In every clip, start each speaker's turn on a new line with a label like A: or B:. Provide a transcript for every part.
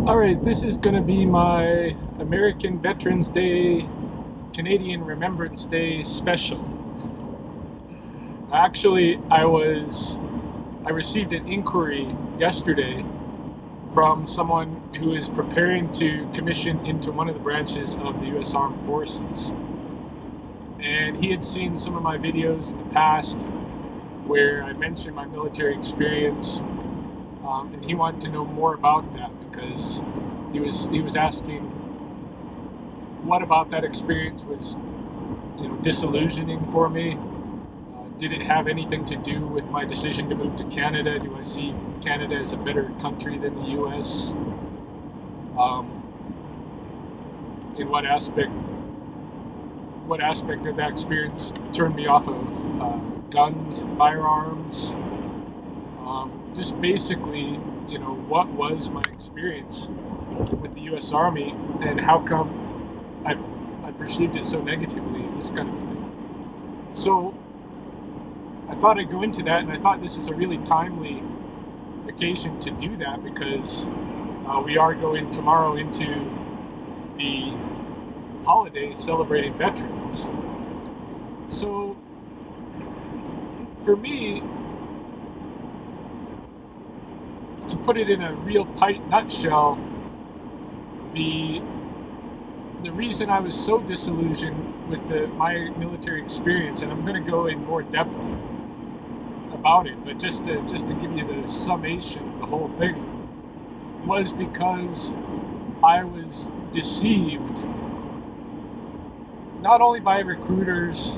A: Alright, this is going to be my American Veterans Day, Canadian Remembrance Day special. Actually, I received an inquiry yesterday from someone who is preparing to commission into one of the branches of the U.S. Armed Forces. And he had seen some of my videos in the past where I mentioned my military experience, and he wanted to know more about that because he was asking what about that experience was disillusioning for me. Did it have anything to do with my decision to move to Canada? Do I see Canada as a better country than the U.S.? In what aspect of that experience turned me off of guns and firearms? Just basically, what was my experience with the U.S. Army and how come I perceived it so negatively and this kind of thing. So I thought I'd go into that, and I thought this is a really timely occasion to do that because we are going tomorrow into the holiday celebrating veterans. So for me, to put it in a real tight nutshell, the reason I was so disillusioned with my military experience, and I'm going to go in more depth about it, but just to give you the summation of the whole thing, was because I was deceived not only by recruiters,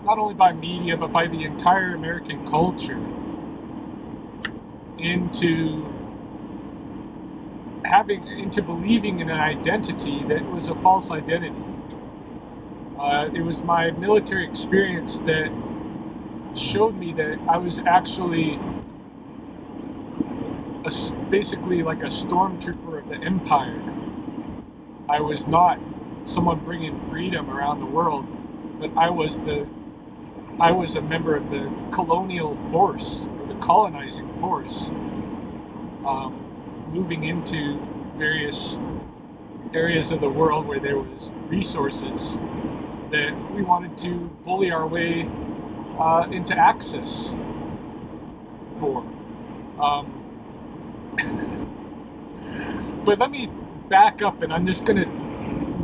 A: not only by media, but by the entire American culture into believing in an identity that was a false identity. It was my military experience that showed me that I was actually basically like a stormtrooper of the empire. I was not someone bringing freedom around the world, but I was a member of the colonial force, or the colonizing force, moving into various areas of the world where there was resources that we wanted to bully our way into access for. But let me back up, and I'm just going to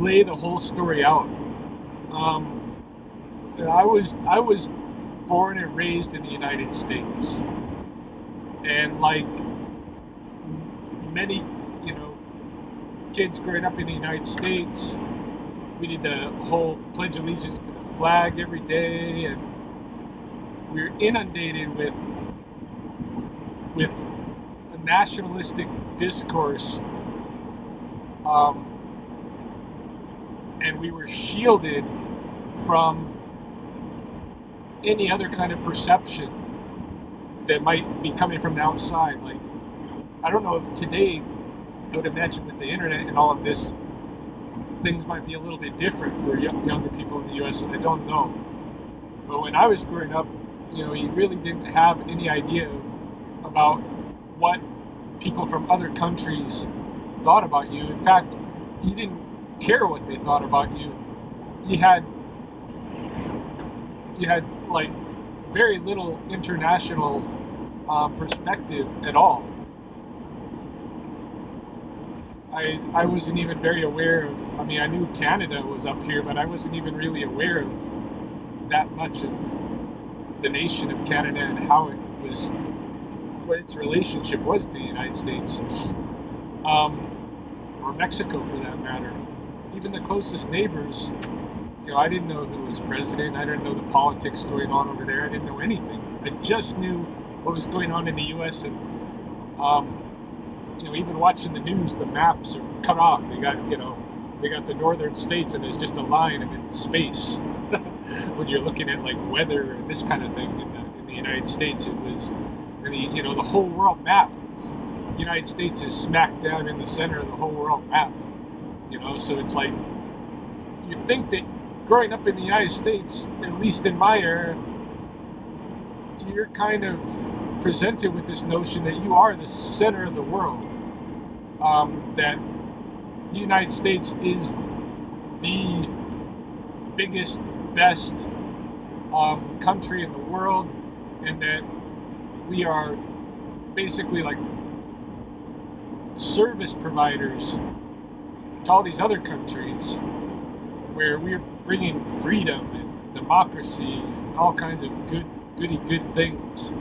A: lay the whole story out. I was born and raised in the United States, and like many kids growing up in the United States, we did the whole pledge allegiance to the flag every day, and we were inundated with a nationalistic discourse, and we were shielded from any other kind of perception that might be coming from the outside. Like, I don't know if today, I would imagine with the internet and all of this, things might be a little bit different for younger people in the U.S. I don't know. But when I was growing up, you really didn't have any idea about what people from other countries thought about you. In fact, you didn't care what they thought about you. You had like very little international perspective at all. I wasn't even very aware of, I knew Canada was up here, but I wasn't even really aware of that much of the nation of Canada and how it was, what its relationship was to the United States, or Mexico for that matter. Even the closest neighbors, I didn't know who was president. I didn't know the politics going on over there. I didn't know anything. I just knew what was going on in the U.S. and even watching the news, the maps are cut off. They got the northern states, and there's just a line, and then space. When you're looking at like weather and this kind of thing in the United States, it was, the whole world map. The United States is smack down in the center of the whole world map. So it's like, you think that growing up in the United States, at least in my era, you're kind of presented with this notion that you are the center of the world. that the United States is the biggest, best country in the world, and that we are basically like service providers to all these other countries where we're bringing freedom and democracy and all kinds of good things.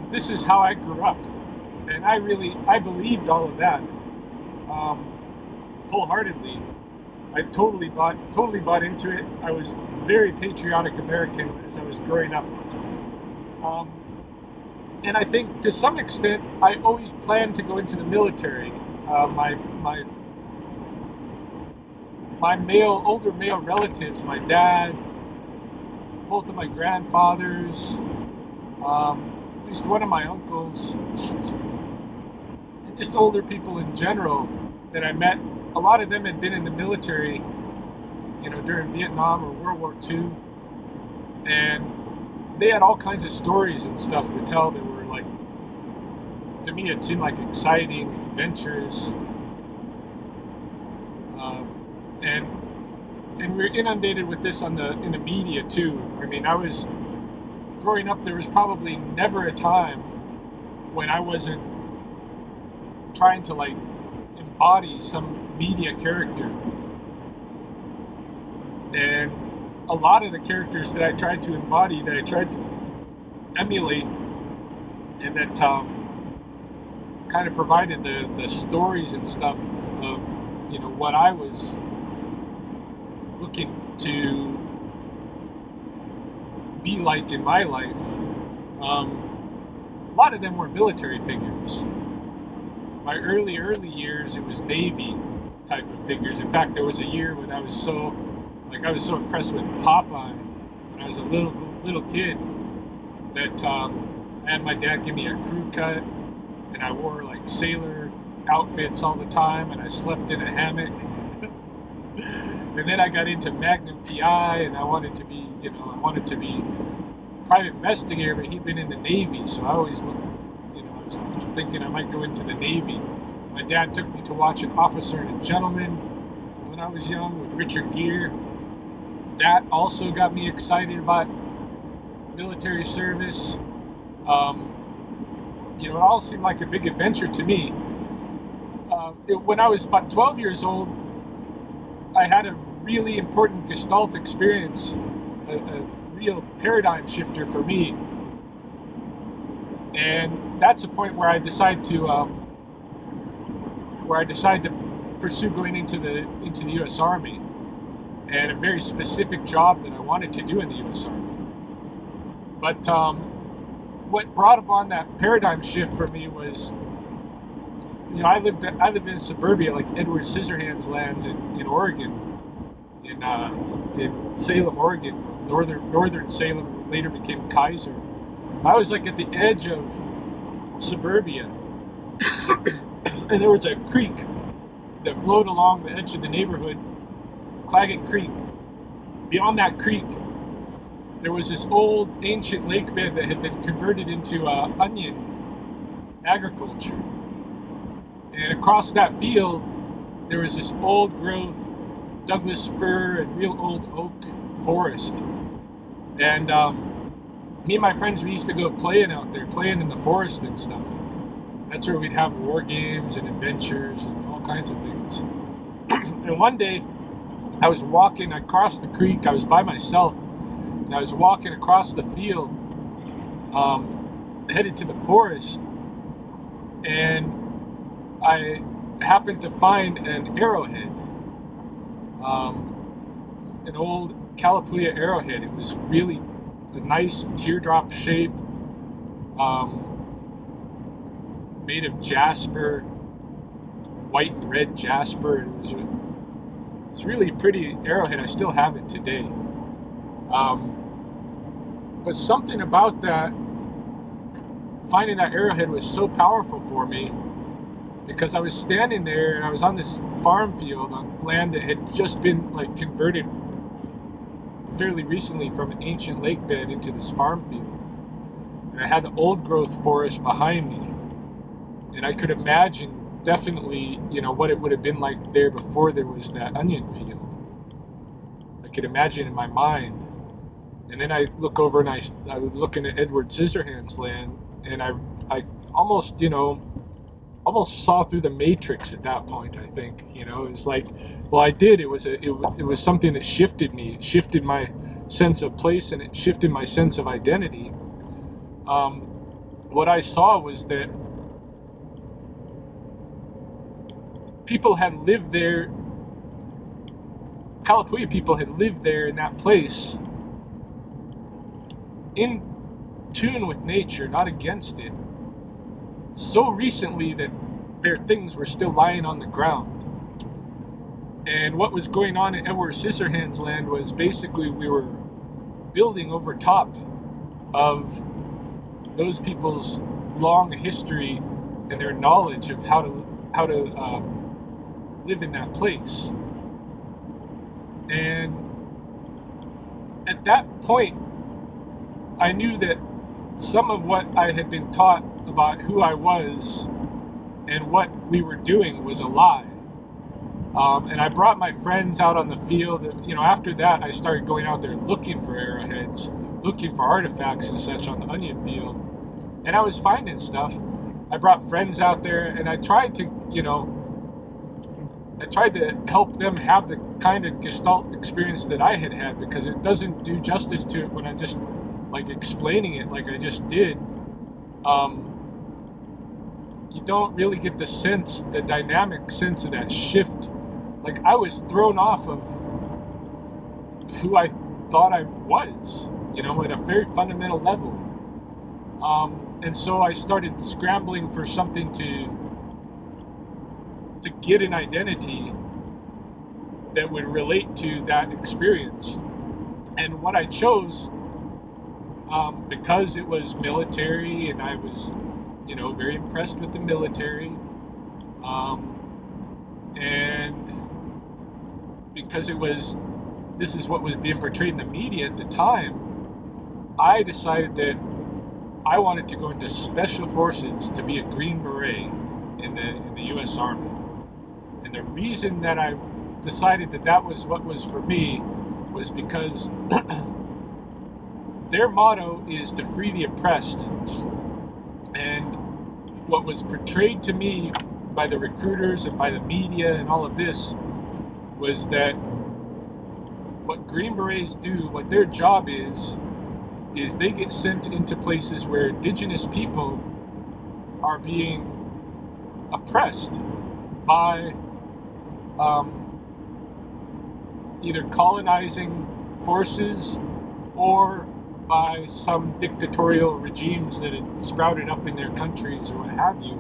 A: This is how I grew up, and I believed all of that wholeheartedly. I totally bought into it. I was very patriotic American as I was growing up. And I think to some extent, I always planned to go into the military. My older male relatives, my dad, both of my grandfathers, at least one of my uncles, and just older people in general that I met. A lot of them had been in the military, during Vietnam or World War II, and they had all kinds of stories and stuff to tell that were like, to me, it seemed like exciting, adventurous, and we're inundated with this in the media too. I mean, I was growing up. There was probably never a time when I wasn't trying to like embody some media character, and a lot of the characters that I tried to embody, that I tried to emulate, and that kind of provided the stories and stuff of what I was looking to be like in my life. A lot of them were military figures. My early years, it was Navy type of figures. In fact, there was a year when I was so impressed with Popeye when I was a little kid that I had my dad give me a crew cut, and I wore like sailor outfits all the time, and I slept in a hammock. And then I got into Magnum PI, and I wanted to be private investigator, but he'd been in the Navy, so I always looked, I was thinking I might go into the Navy. My dad took me to watch An Officer and a Gentleman when I was young with Richard Gere. That also got me excited about military service. It all seemed like a big adventure to me. When I was about 12 years old, I had a really important Gestalt experience, a real paradigm shifter for me. And that's a point where I decide to pursue going into the U.S. Army, and a very specific job that I wanted to do in the U.S. Army. But what brought upon that paradigm shift for me was, I lived in suburbia, like Edward Scissorhands lands in Oregon, in Salem, Oregon, northern Salem, later became Kaiser. I was like at the edge of suburbia, and there was a creek that flowed along the edge of the neighborhood, Claggett Creek. Beyond that creek, there was this old ancient lake bed that had been converted into onion agriculture. And across that field, there was this old growth Douglas fir and real old oak forest. And me and my friends, we used to go playing out there, playing in the forest and stuff. That's where we'd have war games and adventures and all kinds of things. And one day, I was walking across the creek. I was by myself, and I was walking across the field, headed to the forest, and I happened to find an arrowhead, an old Calapooya arrowhead. It was really a nice teardrop shape, made of jasper, white and red jasper. It was really a pretty arrowhead. I still have it today. But something about that, finding that arrowhead was so powerful for me, because I was standing there and I was on this farm field on land that had just been like converted fairly recently from an ancient lake bed into this farm field. And I had the old growth forest behind me. And I could imagine definitely, what it would have been like there before there was that onion field. I could imagine in my mind. And then I look over and I was looking at Edward Scissorhands' land, and I almost, almost saw through the matrix at that point. I think, it was like, well, I did. It was something that shifted me. It shifted my sense of place, and it shifted my sense of identity. What I saw was that people had lived there. Kalapuya people had lived there in that place, in tune with nature, not against it, so recently that their things were still lying on the ground. And what was going on in Edward Scissorhands' land was basically we were building over top of those people's long history and their knowledge of how to live in that place. And at that point, I knew that some of what I had been taught about who I was and what we were doing was a lie. And I brought my friends out on the field. After that, I started going out there looking for arrowheads, looking for artifacts and such on the onion field. And I was finding stuff. I brought friends out there, and I tried to help them have the kind of Gestalt experience that I had, because it doesn't do justice to it when I'm just like explaining it like I just did. You don't really get the dynamic sense of that shift. Like, I was thrown off of who I thought I was, at a very fundamental level. And so I started scrambling for something to get an identity that would relate to that experience. And what I chose, because it was military, and I was, very impressed with the military, and because this is what was being portrayed in the media at the time, I decided that I wanted to go into special forces to be a Green Beret in the U.S. Army. And the reason that I decided that was what was for me was because their motto is to free the oppressed. And what was portrayed to me by the recruiters and by the media and all of this was that what Green Berets do, what their job is they get sent into places where indigenous people are being oppressed by either colonizing forces or by some dictatorial regimes that had sprouted up in their countries or what have you.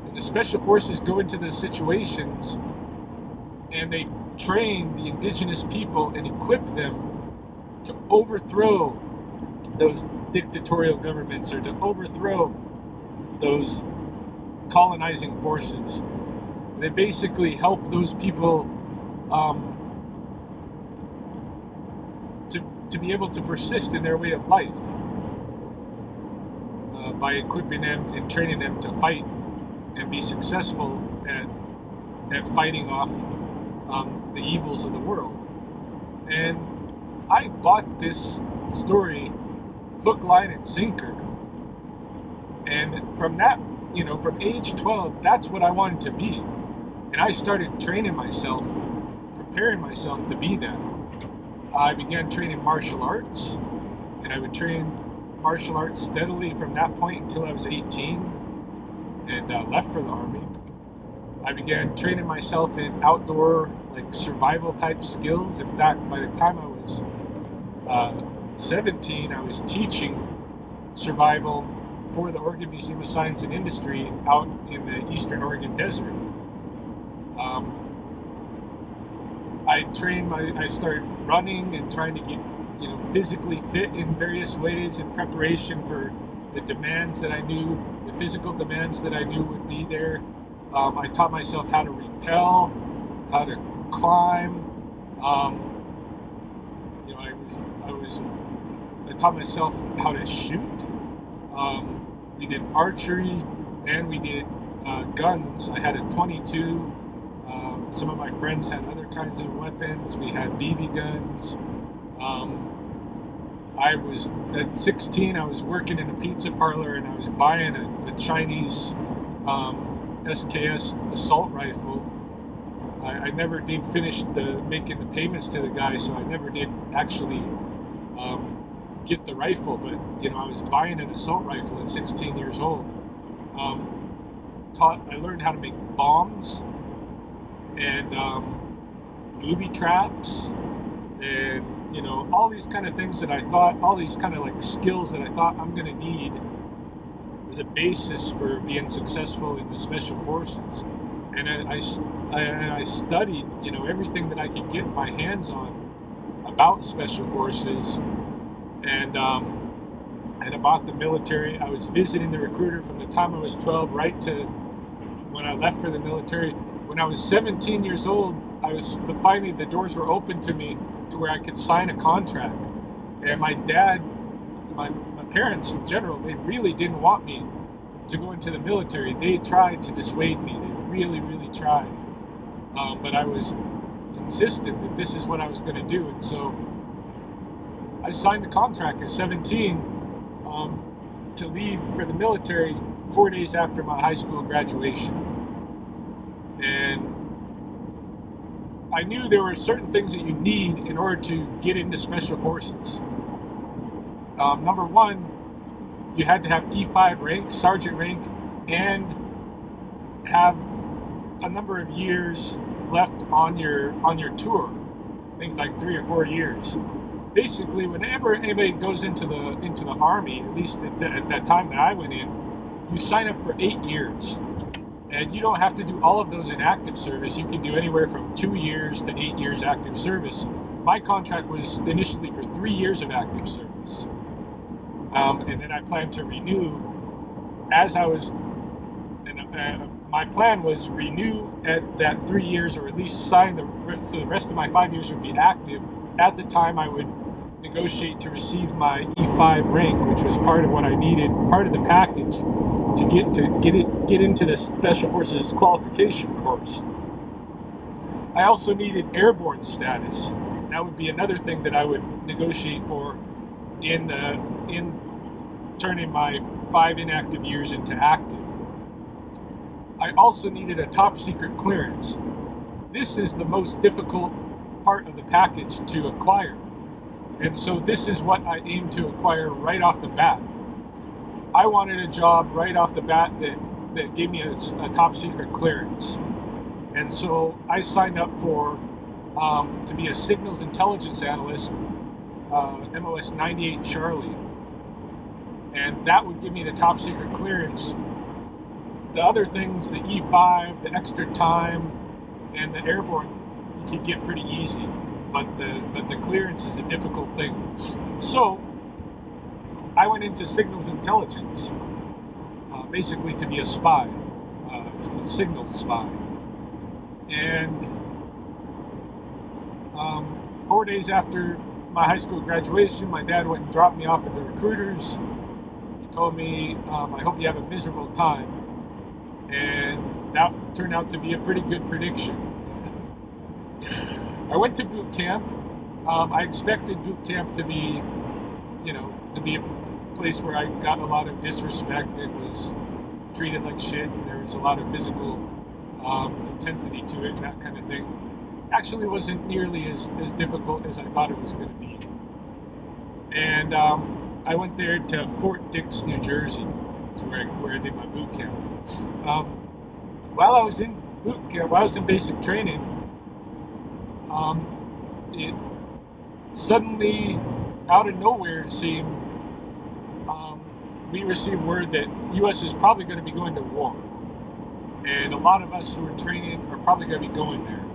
A: And the special forces go into those situations and they train the indigenous people and equip them to overthrow those dictatorial governments or to overthrow those colonizing forces. They basically help those people to be able to persist in their way of life by equipping them and training them to fight and be successful at fighting off the evils of the world. And I bought this story hook, line, and sinker. And from that, from age 12, that's what I wanted to be. And I started training myself, preparing myself to be that. I began training martial arts, and I would train martial arts steadily from that point until I was 18 and left for the Army. I began training myself in outdoor, survival type skills. In fact, by the time I was 17, I was teaching survival for the Oregon Museum of Science and Industry out in the Eastern Oregon Desert. I started running and trying to get, physically fit in various ways in preparation for the demands that I knew, the physical demands that I knew would be there. I taught myself how to rappel, how to climb. I taught myself how to shoot. We did archery, and we did guns. I had a 22. Some of my friends had other kinds of weapons. We had BB guns. I was at 16. I was working in a pizza parlor, and I was buying a Chinese SKS assault rifle. I never did finish making the payments to the guy, so I never did actually get the rifle. But I was buying an assault rifle at 16 years old. I learned how to make bombs and booby traps, and all these kind of things that I thought, all these kind of like skills that I thought I'm going to need as a basis for being successful in the special forces. And I studied everything that I could get my hands on about special forces, and about the military. I was visiting the recruiter from the time I was 12 right to when I left for the military. When I was 17 years old, finally the doors were open to me to where I could sign a contract. And my dad, my parents in general, they really didn't want me to go into the military. They tried to dissuade me. They really, really tried. But I was insistent that this is what I was going to do. And so I signed the contract at 17 to leave for the military 4 days after my high school graduation. And I knew there were certain things that you need in order to get into special forces. Number one, you had to have E5 rank, sergeant rank, and have a number of years left on your tour. I think like 3 or 4 years. Basically, whenever anybody goes into the Army, at least at that time that I went in, you sign up for 8 years. And you don't have to do all of those in active service. You can do anywhere from 2 years to 8 years active service. My contract was initially for 3 years of active service. And then I planned to renew as I was, my plan was renew at that 3 years, or at least sign so the rest of my 5 years would be active. At the time I would negotiate to receive my E5 rank, which was part of what I needed, part of the package to get into the Special Forces qualification course. I also needed airborne status. That would be another thing that I would negotiate for in turning my 5 inactive years into active. I also needed a top secret clearance. This is the most difficult part of the package to acquire. And so this is what I aimed to acquire right off the bat. I wanted a job right off the bat that gave me a top secret clearance. And so I signed up for to be a signals intelligence analyst, MOS 98 Charlie. And that would give me the top secret clearance. The other things, the E5, the extra time, and the airborne, you could get pretty easy. But the clearance is a difficult thing. So I went into signals intelligence, basically to be a spy, a signal spy. And 4 days after my high school graduation, my dad went and dropped me off at the recruiters. He told me, I hope you have a miserable time. And that turned out to be a pretty good prediction. I went to boot camp. I expected boot camp to be, to be a place where I got a lot of disrespect and was treated like shit, and there was a lot of physical intensity to it, that kind of thing. Actually wasn't nearly as difficult as I thought it was going to be. And I went there to Fort Dix, New Jersey. That's where I did my boot camp. While I was in boot camp, while I was in basic training, it suddenly, out of nowhere, it seemed, we received word that U.S. is probably going to be going to war. And a lot of us who are training are probably going to be going there.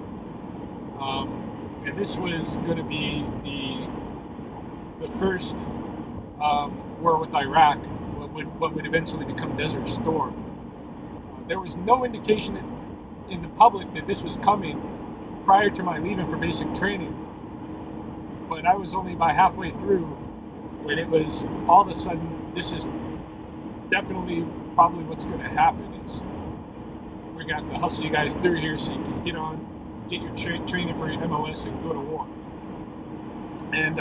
A: And this was going to be the first war with Iraq, what would eventually become Desert Storm. There was no indication in the public that this was coming prior to my leaving for basic training. But I was only about halfway through when it was all of a sudden, this is definitely probably what's going to happen, is gonna have to hustle you guys through here so you can get your training for your MOS and go to war. And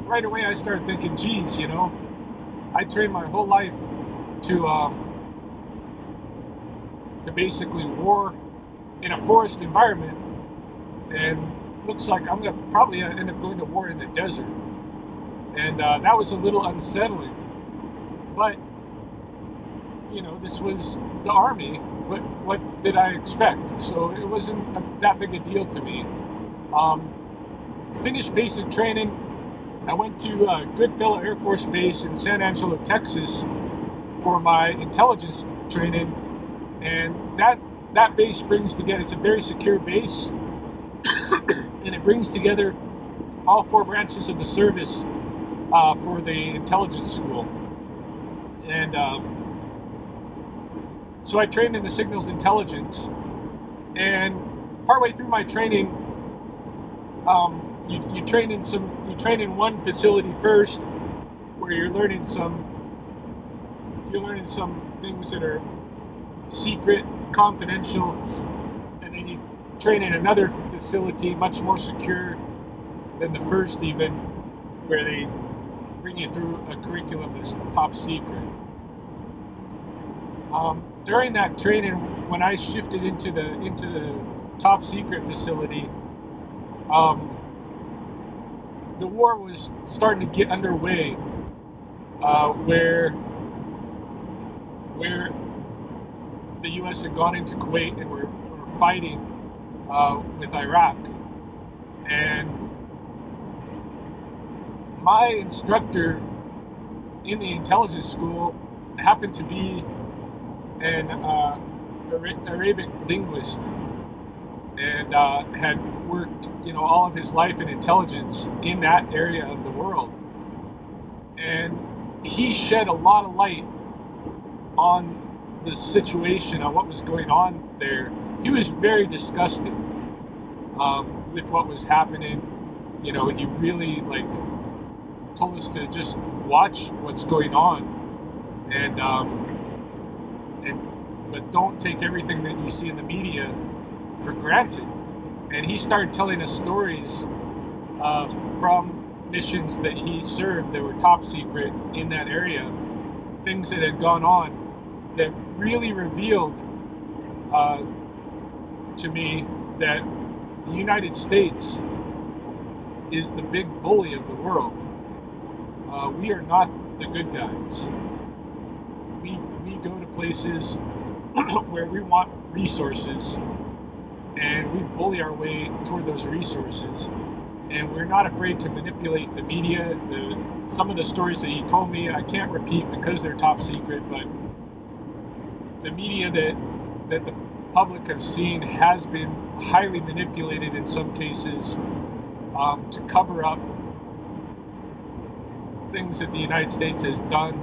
A: right away I started thinking, geez, I trained my whole life to basically war in a forest environment, and looks like I'm gonna probably end up going to war in the desert. And that was a little unsettling. But this was the Army. What did I expect? So it wasn't that big a deal to me. Finished basic training. I went to Goodfellow Air Force Base in San Angelo, Texas, for my intelligence training, and that base brings together. It's a very secure base, and it brings together all 4 branches of the service for the intelligence school. And so I trained in the signals intelligence, and partway through my training, you train in one facility first, where you're learning some things that are secret, confidential, and then you train in another facility much more secure than the first, even, where they bring you through a curriculum that's top secret. During that training, when I shifted into the top secret facility, the war was starting to get underway, where the U.S. had gone into Kuwait and were fighting with Iraq. And my instructor in the intelligence school happened to be an Arabic linguist, and had worked, all of his life in intelligence in that area of the world. And he shed a lot of light on the situation, on what was going on there. He was very disgusted with what was happening. He really told us to just watch what's going on, but don't take everything that you see in the media for granted. And he started telling us stories from missions that he served that were top secret in that area, things that had gone on that really revealed to me that the United States is the big bully of the world. We are not the good guys. We go to places where we want resources, and we bully our way toward those resources. And we're not afraid to manipulate the media. Some of the stories that he told me, I can't repeat because they're top secret, but the media that the public have seen has been highly manipulated in some cases to cover up things that the United States has done,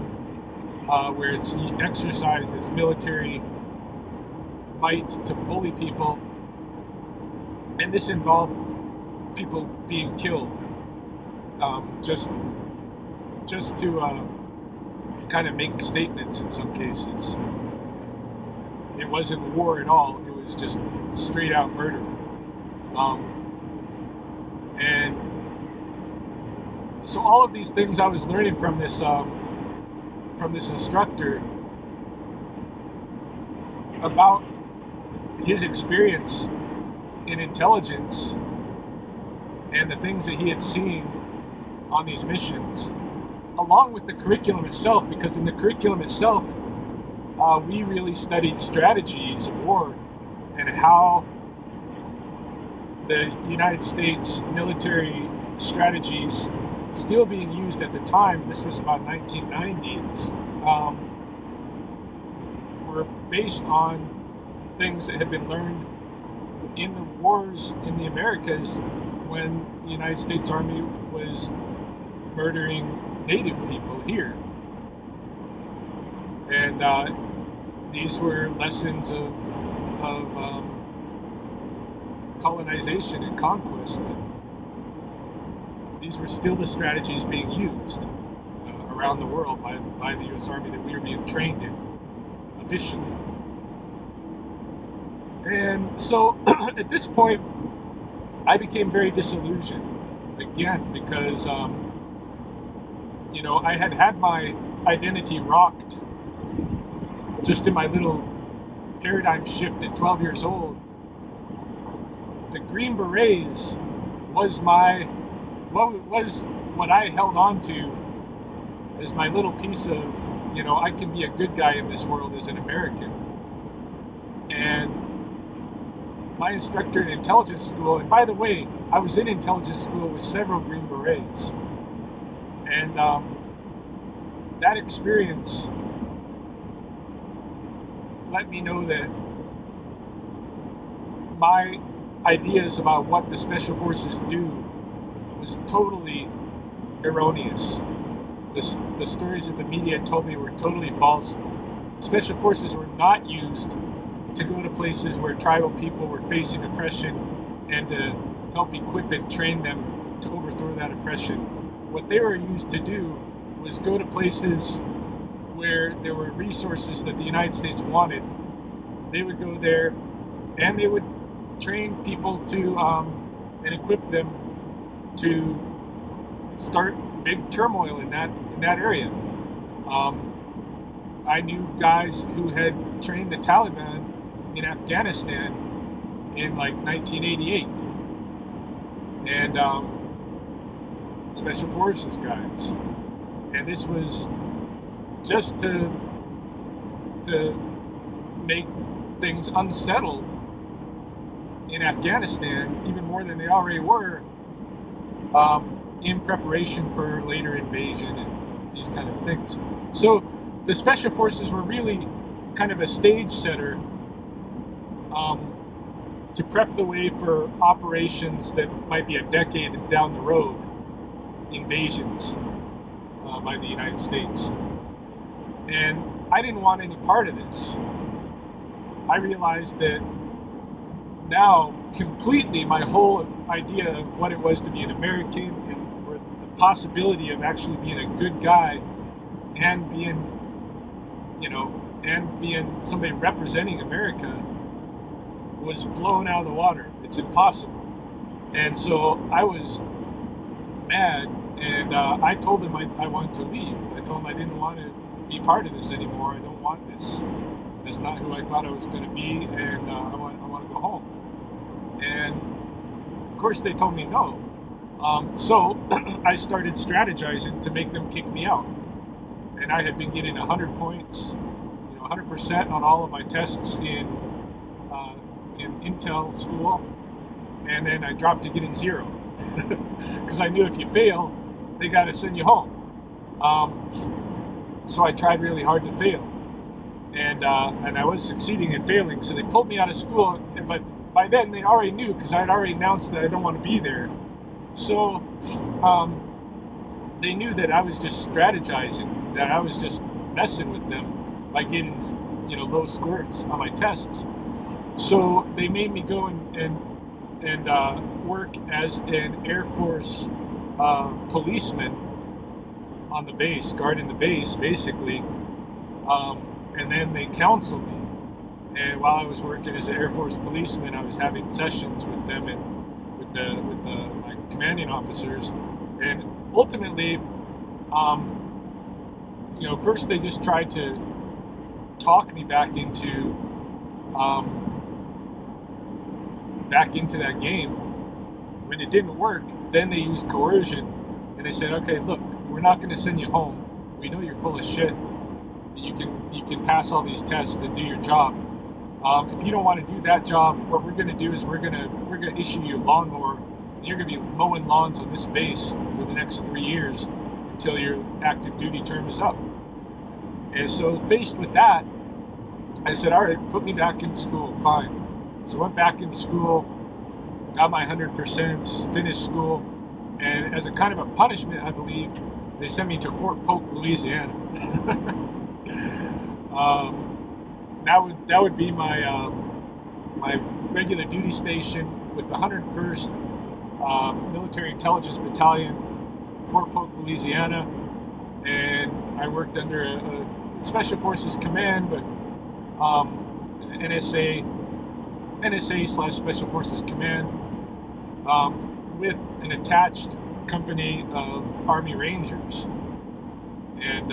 A: where it's exercised its military might to bully people. And this involved people being killed, just to kind of make statements in some cases. It wasn't war at all. It was just straight out murder. And so all of these things I was learning from this instructor about his experience in intelligence and the things that he had seen on these missions, along with the curriculum itself, because in the curriculum itself, we really studied strategies of war and how the United States military strategies still being used at the time, this was about 1990, were based on things that had been learned in the wars in the Americas when the United States Army was murdering Native people here. And these were lessons of colonization and conquest. And these were still the strategies being used around the world by the U.S. Army that we were being trained in officially. And so at this point, I became very disillusioned again because, I had had my identity rocked just in my little paradigm shift at 12 years old. The Green Berets was what I held on to as my little piece of, I can be a good guy in this world as an American. And my instructor in intelligence school, and by the way, I was in intelligence school with several Green Berets, and that experience let me know that my ideas about what the Special Forces do was totally erroneous. The stories that the media told me were totally false. Special Forces were not used to go to places where tribal people were facing oppression and to help equip and train them to overthrow that oppression. What they were used to do was go to places where there were resources that the United States wanted. They would go there and they would train people to and equip them to start big turmoil in that area. I knew guys who had trained the Taliban in Afghanistan in like 1988, and Special Forces guys, and this was just to make things unsettled in Afghanistan even more than they already were, in preparation for later invasion and these kind of things. So the Special Forces were really kind of a stage setter to prep the way for operations that might be a decade down the road, invasions by the United States. And I didn't want any part of this. I realized that now completely my whole idea of what it was to be an American and or the possibility of actually being a good guy and being somebody representing America was blown out of the water. It's impossible. And so I was mad, and I told them I wanted to leave. I told them I didn't want to be part of this anymore. I don't want this. That's not who I thought I was going to be, and I want to go home. And of course they told me no. So I started strategizing to make them kick me out. And I had been getting 100 points, 100% on all of my tests in Intel school, and then I dropped to getting 0 because I knew if you fail, they got to send you home. So I tried really hard to fail, and I was succeeding in failing. So they pulled me out of school, but by then they already knew because I had already announced that I don't want to be there. So they knew that I was just strategizing, that I was just messing with them by getting low scores on my tests. So they made me go and work as an Air Force policeman on the base, guarding the base, basically. And then they counseled me. And while I was working as an Air Force policeman, I was having sessions with them and with my commanding officers. And ultimately, first they just tried to talk me back into that game. When it didn't work, then they used coercion, and they said, "Okay, look, we're not going to send you home. We know you're full of shit. You can pass all these tests and do your job. If you don't want to do that job, what we're going to do is we're going to issue you a lawnmower, and you're going to be mowing lawns on this base for the next 3 years until your active duty term is up." And so faced with that, I said, "All right, put me back in school, fine." So I went back into school, got my 100%, finished school, and as a kind of a punishment, I believe, they sent me to Fort Polk, Louisiana. That would be my my regular duty station with the 101st Military Intelligence Battalion, Fort Polk, Louisiana, and I worked under a Special Forces command, but NSA NSA / Special Forces Command, with an attached company of Army Rangers, and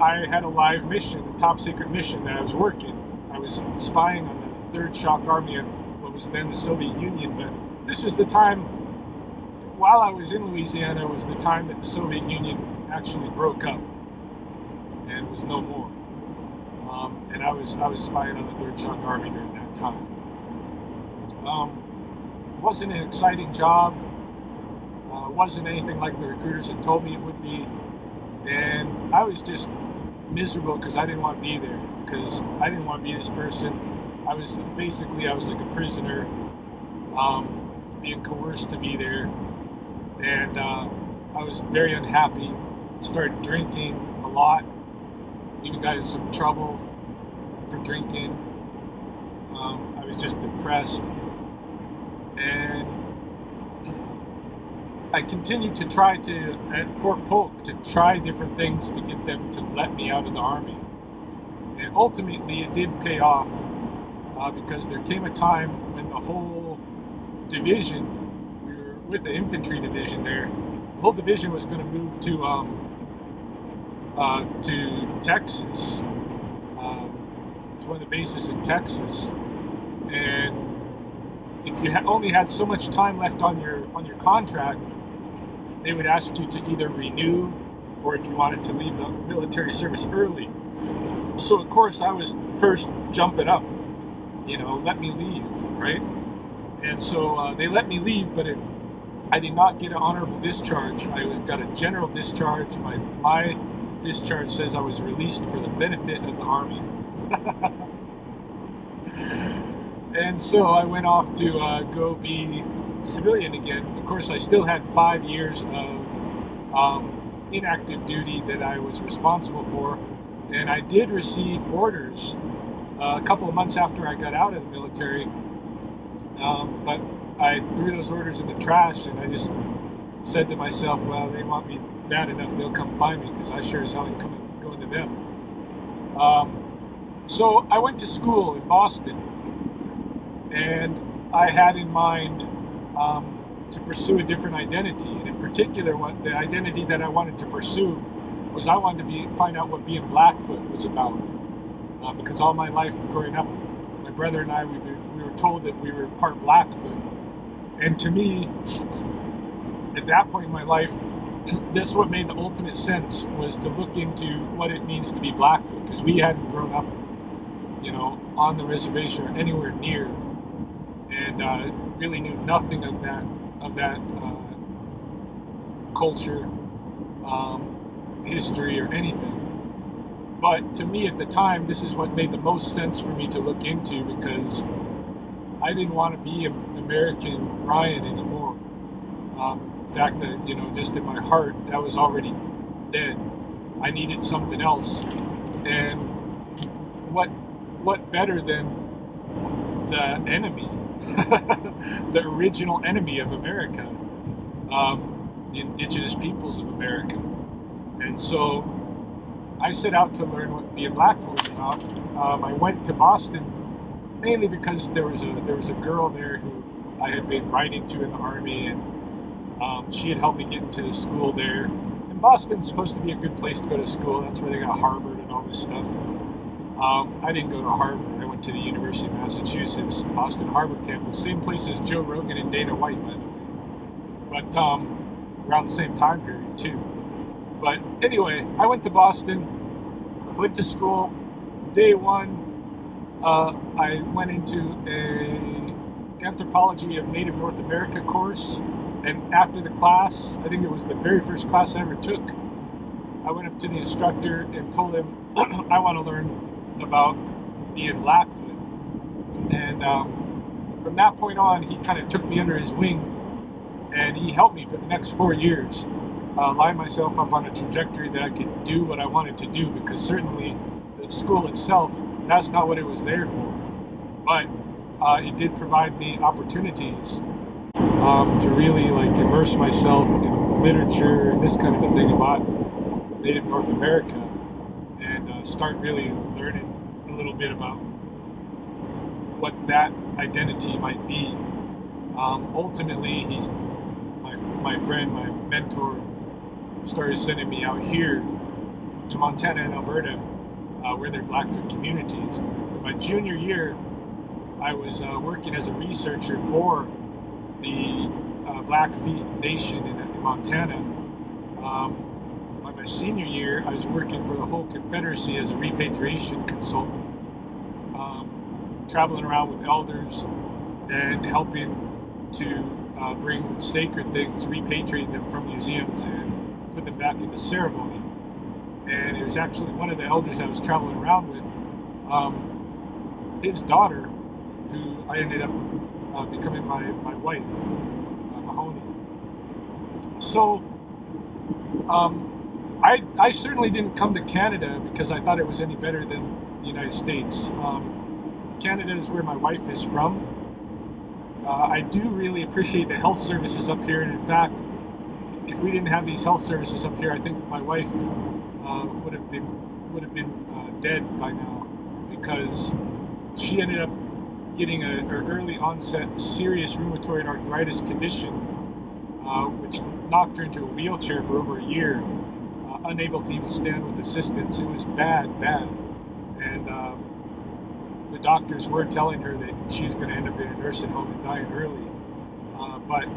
A: I had a live mission, a top secret mission that I was working. I was spying on the Third Shock Army of what was then the Soviet Union, but this was the time, while I was in Louisiana, was the time that the Soviet Union actually broke up and was no more. And I was spying on the Third Shock Army during that time. It wasn't an exciting job. Wasn't anything like the recruiters had told me it would be. And I was just miserable because I didn't want to be there, because I didn't want to be this person. I was like a prisoner, being coerced to be there. And I was very unhappy, started drinking a lot, even got in some trouble for drinking. I was just depressed. And I continued to try at Fort Polk, to try different things to get them to let me out of the Army. And ultimately it did pay off, because there came a time when the whole division, we were with the infantry division there, the whole division was going to move to Texas, to one of the bases in Texas. And if you only had so much time left on your contract, they would ask you to either renew, or if you wanted to leave the military service early. So of course I was first jumping up, let me leave, right? And so they let me leave, but I did not get an honorable discharge. I got a general discharge. My discharge says I was released for the benefit of the Army. And so I went off to go be civilian again. Of course, I still had 5 years of inactive duty that I was responsible for, and I did receive orders a couple of months after I got out of the military, but I threw those orders in the trash, and I just said to myself, well, they want me bad enough, they'll come find me, because I sure as hell ain't going to them. So I went to school in Boston, and I had in mind to pursue a different identity. And in particular, what the identity that I wanted to pursue was, I wanted to find out what being Blackfoot was about. Because all my life growing up, my brother and I, we were told that we were part Blackfoot. And to me, at that point in my life, that's what made the ultimate sense, was to look into what it means to be Blackfoot, because we hadn't grown up, on the reservation or anywhere near, and really knew nothing of that culture, history, or anything. But to me at the time, this is what made the most sense for me to look into, because I didn't want to be an American Ryan anymore. In fact, that just in my heart, that was already dead. I needed something else, and what better than the enemy, the original enemy of America, the indigenous peoples of America. And so I set out to learn what being Blackfoot was about. I went to Boston mainly because there was a girl there who I had been writing to in the Army, and she had helped me get into the school there. And Boston's supposed to be a good place to go to school. That's where they got Harvard and all this stuff. I didn't go to Harvard. I went to the University of Massachusetts, Boston Harvard campus, same place as Joe Rogan and Dana White, by the way. But around the same time period too. But anyway, I went to Boston, went to school. Day one, I went into a anthropology of Native North America course, and after the class, I think it was the very first class I ever took, I went up to the instructor and told him I want to learn about being Blackfoot. And from that point on, he kind of took me under his wing, and he helped me for the next 4 years, line myself up on a trajectory that I could do what I wanted to do, because certainly the school itself, that's not what it was there for. But it did provide me opportunities to really immerse myself in literature and this kind of a thing about Native North America, and start really learning a little bit about what that identity might be. Ultimately, he's my friend, my mentor, started sending me out here to Montana and Alberta, where there are Blackfoot communities. In my junior year, I was working as a researcher for the Blackfeet Nation in Montana. By my senior year, I was working for the whole Confederacy as a repatriation consultant, traveling around with elders and helping to bring sacred things, repatriate them from museums and put them back into ceremony. And it was actually one of the elders I was traveling around with, his daughter, who I ended up becoming my wife, Mahoney. So I certainly didn't come to Canada because I thought it was any better than the United States. Canada is where my wife is from. I do really appreciate the health services up here, and in fact, if we didn't have these health services up here, I think my wife would have been dead by now, because she ended up getting an early onset serious rheumatoid arthritis condition, which knocked her into a wheelchair for over a year, unable to even stand with assistance. It was bad, and the doctors were telling her that she was going to end up in a nursing home and dying early. But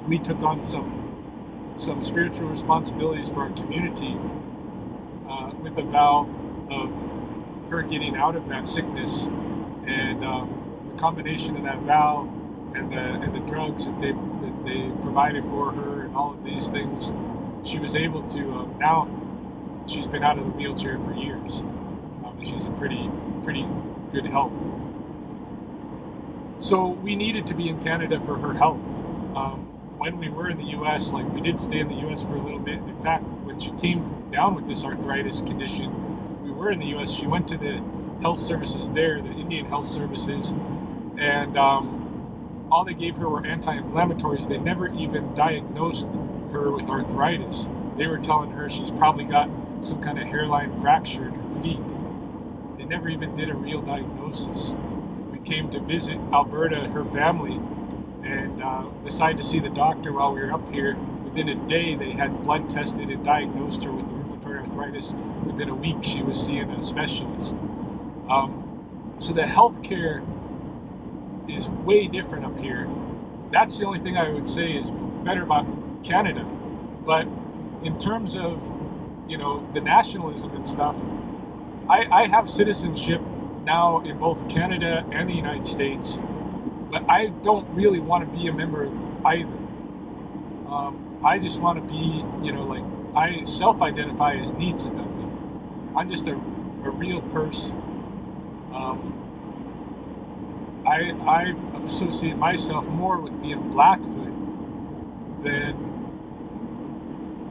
A: we took on some spiritual responsibilities for our community, with the vow of her getting out of that sickness, and the combination of that vow and the drugs that they provided for her and all of these things, she was able to, now she's been out of the wheelchair for years. She's in pretty good health. So we needed to be in Canada for her health. When we were in the U.S., like, we did stay in the U.S. for a little bit. In fact, when she came down with this arthritis condition, we were in the U.S. She went to the health services there, the Indian health services, and all they gave her were anti-inflammatories. They never even diagnosed her with arthritis. They were telling her she's probably got some kind of hairline fracture in her feet. They never even did a real diagnosis. We came to visit Alberta, her family, and decided to see the doctor while we were up here. Within a day, they had blood tested and diagnosed her with the rheumatoid arthritis. Within a week, she was seeing a specialist. So the healthcare is way different up here. That's the only thing I would say is better about Canada. But in terms of, the nationalism and stuff, I have citizenship now in both Canada and the United States, but I don't really want to be a member of either. I just want to be, I self-identify as Nietzidapi. I'm just a real person. I associate myself more with being Blackfoot than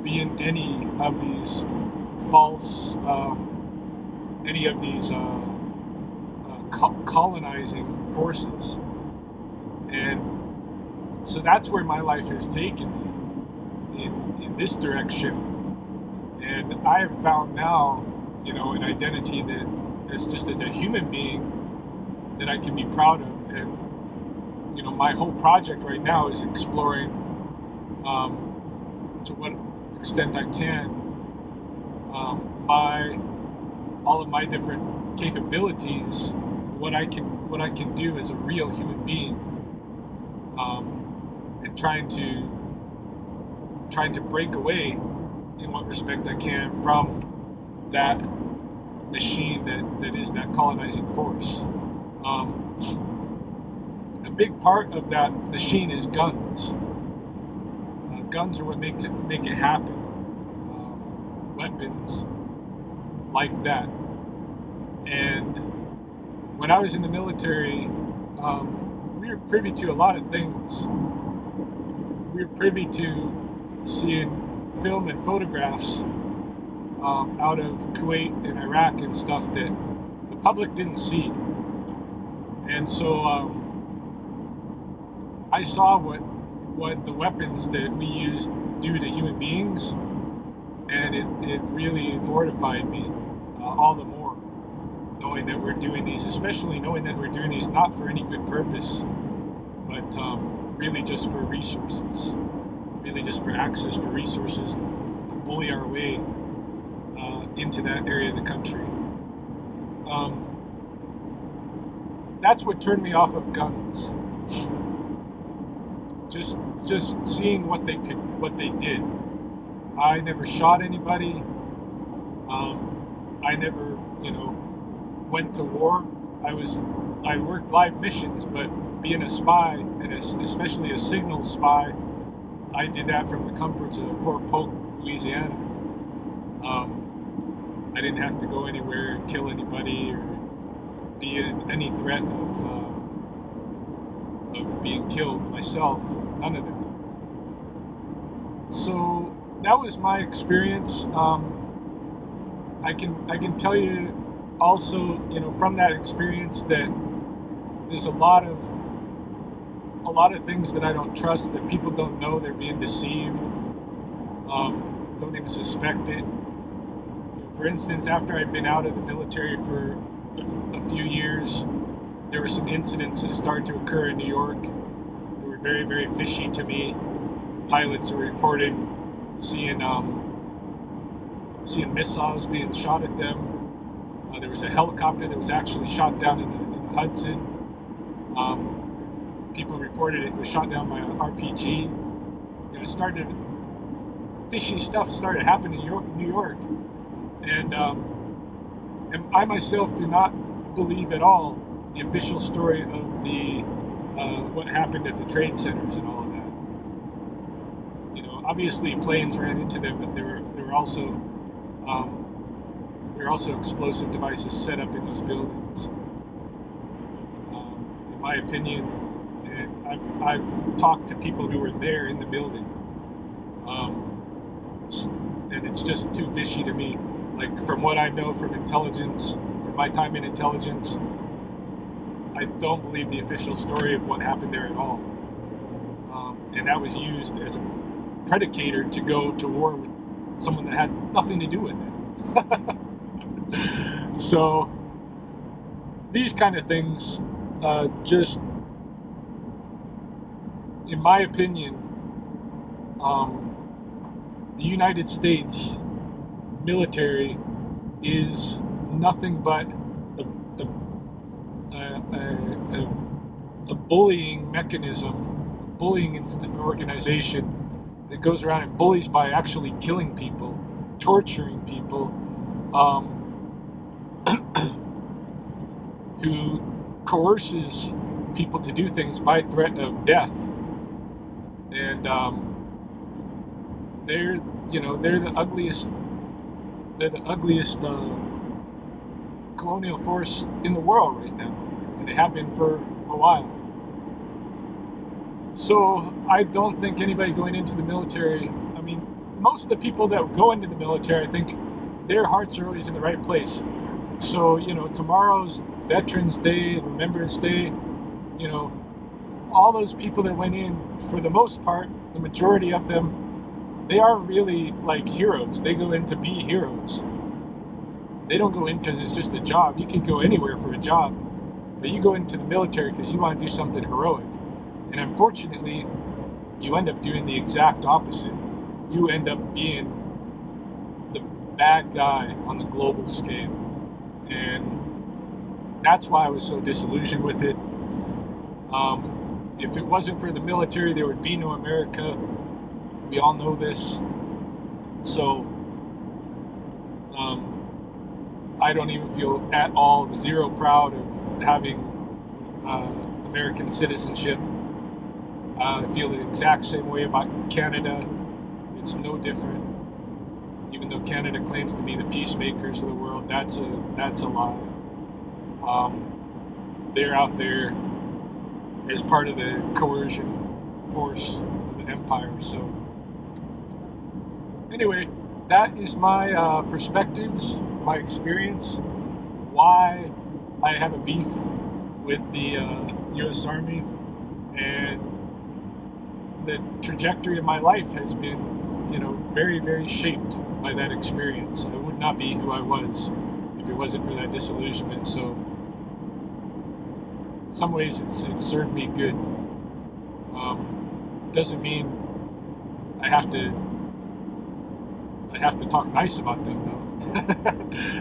A: being any of these false, any of these colonizing forces. And so that's where my life has taken me, in this direction. And I have found now, an identity that is just as a human being that I can be proud of. And, my whole project right now is exploring, to what extent I can, all of my different capabilities, what I can do as a real human being, and trying to break away in what respect I can from that machine that is that colonizing force. A big part of that machine is guns. Guns are what make it happen. Weapons like that. And when I was in the military, we were privy to a lot of things. We were privy to seeing film and photographs out of Kuwait and Iraq and stuff that the public didn't see. And so I saw what the weapons that we used do to human beings, and it really mortified me all the more. knowing that we're doing these, especially knowing that we're doing these not for any good purpose, but really just for resources, really just for access for resources to bully our way into that area of the country. That's what turned me off of guns. Just seeing what they did. I never shot anybody. I never, went to war. I worked live missions, but being a spy, and especially a signal spy, I did that from the comforts of Fort Polk, Louisiana. I didn't have to go anywhere and kill anybody or be in any threat of being killed myself. None of that. So that was my experience. I can tell you also, from that experience, that there's a lot of things that I don't trust, that people don't know they're being deceived, don't even suspect it. For instance, after I'd been out of the military for a few years, there were some incidents that started to occur in New York that were very, very fishy to me. Pilots were reporting seeing missiles being shot at them. There was a helicopter that was actually shot down in the Hudson. People reported it was shot down by an RPG. Fishy stuff started happening in New York. And I myself do not believe at all the official story of the what happened at the trade centers and all of that. Obviously planes ran into them, but there were also explosive devices set up in those buildings. In my opinion, and I've talked to people who were there in the building, and it's just too fishy to me. Like, from what I know from intelligence, from my time in intelligence, I don't believe the official story of what happened there at all. And that was used as a predicator to go to war with someone that had nothing to do with it. So, these kind of things, just, in my opinion, the United States military is nothing but a bullying mechanism, a bullying organization that goes around and bullies by actually killing people, torturing people, who coerces people to do things by threat of death. And they're the ugliest colonial force in the world right now, and they have been for a while. So I don't think anybody going into the military, I mean, most of the people that go into the military, I think their hearts are always in the right place. So, tomorrow's Veterans Day, Remembrance Day, all those people that went in, for the most part, the majority of them, they are really like heroes. They go in to be heroes. They don't go in because it's just a job. You could go anywhere for a job, but you go into the military because you want to do something heroic. And unfortunately, you end up doing the exact opposite. You end up being the bad guy on the global scale. And that's why I was so disillusioned with it. If it wasn't for the military, there would be no America. We all know this. So, I don't even feel at all zero proud of having American citizenship. I feel the exact same way about Canada. It's no different. Even though Canada claims to be the peacemakers of the world, that's a lie. They're out there as part of the coercion force of the empire. So anyway, that is my perspectives, my experience, why I have a beef with the U.S. Army, and the trajectory of my life has been, very, very shaped by that experience. I would not be who I was if it wasn't for that disillusionment. So in some ways it's served me good. Doesn't mean I have to talk nice about them, though.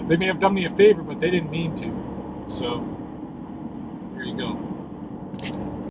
A: They may have done me a favor, but they didn't mean to. So, here you go.